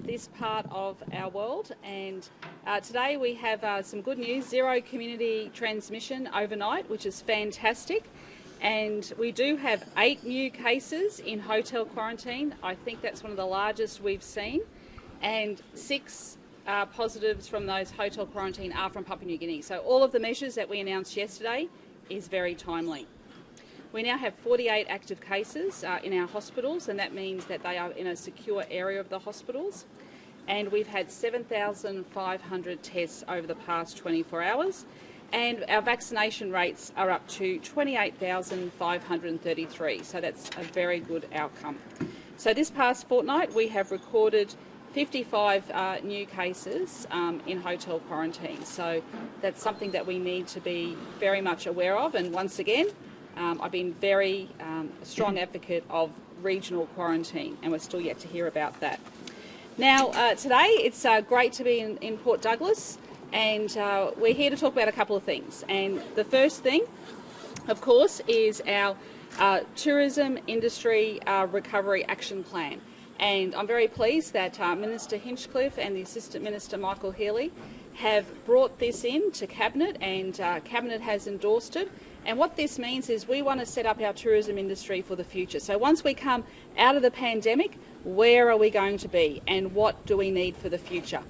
this part of our world, and today we have some good news. Zero community transmission overnight, which is fantastic, and we do have 8 new cases in hotel quarantine. I think that's one of the largest we've seen, and 6 positives from those hotel quarantine are from Papua New Guinea. So all of the measures that we announced yesterday is very timely. We now have 48 active cases in our hospitals, and that means that they are in a secure area of the hospitals. And we've had 7,500 tests over the past 24 hours. And our vaccination rates are up to 28,533. So that's a very good outcome. So this past fortnight, we have recorded 55 new cases in hotel quarantine. So that's something that we need to be very much aware of. And once again, I've been very strong advocate of regional quarantine, and we're still yet to hear about that. Now, today it's great to be in Port Douglas, and we're here to talk about a couple of things. And the first thing, of course, is our tourism industry recovery action plan. And I'm very pleased that Minister Hinchcliffe and the Assistant Minister Michael Healy have brought this in to Cabinet, and Cabinet has endorsed it. And what this means is we want to set up our tourism industry for the future. So once we come out of the pandemic, where are we going to be and what do we need for the future?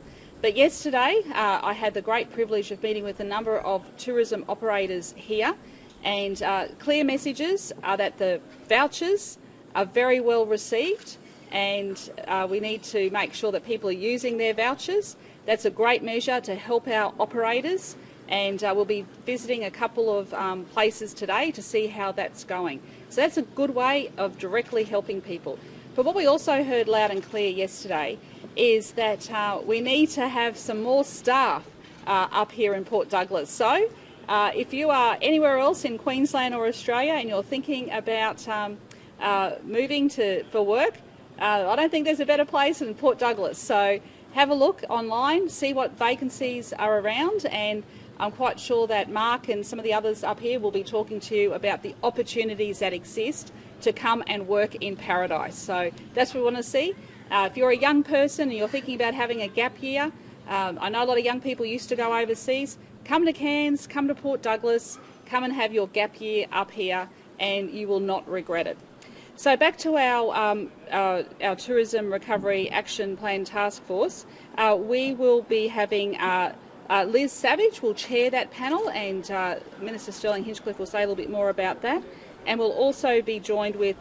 But yesterday I had the great privilege of meeting with a number of tourism operators here, and clear messages are that the vouchers are very well received, and we need to make sure that people are using their vouchers. That's a great measure to help our operators. And we'll be visiting a couple of places today to see how that's going. So that's a good way of directly helping people. But what we also heard loud and clear yesterday is that we need to have some more staff up here in Port Douglas. So if you are anywhere else in Queensland or Australia and you're thinking about moving for work, I don't think there's a better place than Port Douglas. So have a look online, see what vacancies are around, and I'm quite sure that Mark and some of the others up here will be talking to you about the opportunities that exist to come and work in paradise. So that's what we want to see. If you're a young person and you're thinking about having a gap year, I know a lot of young people used to go overseas. Come to Cairns, come to Port Douglas, come and have your gap year up here, and you will not regret it. So back to our Tourism Recovery Action Plan Task Force. We will be having Liz Savage will chair that panel, and Minister Sterling Hinchcliffe will say a little bit more about that. And we'll also be joined with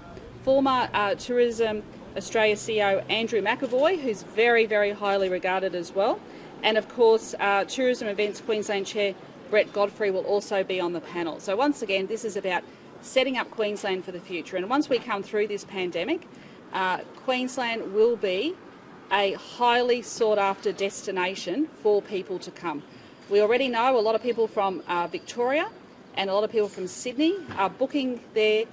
former Tourism Australia CEO Andrew McAvoy, who's very, very highly regarded as well. And of course, Tourism Events Queensland Chair Brett Godfrey will also be on the panel. So once again, this is about setting up Queensland for the future. And once we come through this pandemic, Queensland will be a highly sought-after destination for people to come. We already know a lot of people from Victoria and a lot of people from Sydney are booking their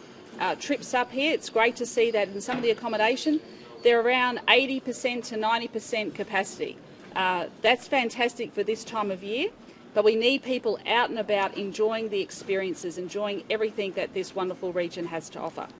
trips up here. It's great to see that in some of the accommodation they're around 80% to 90% capacity. That's fantastic for this time of year, but we need people out and about enjoying the experiences, enjoying everything that this wonderful region has to offer.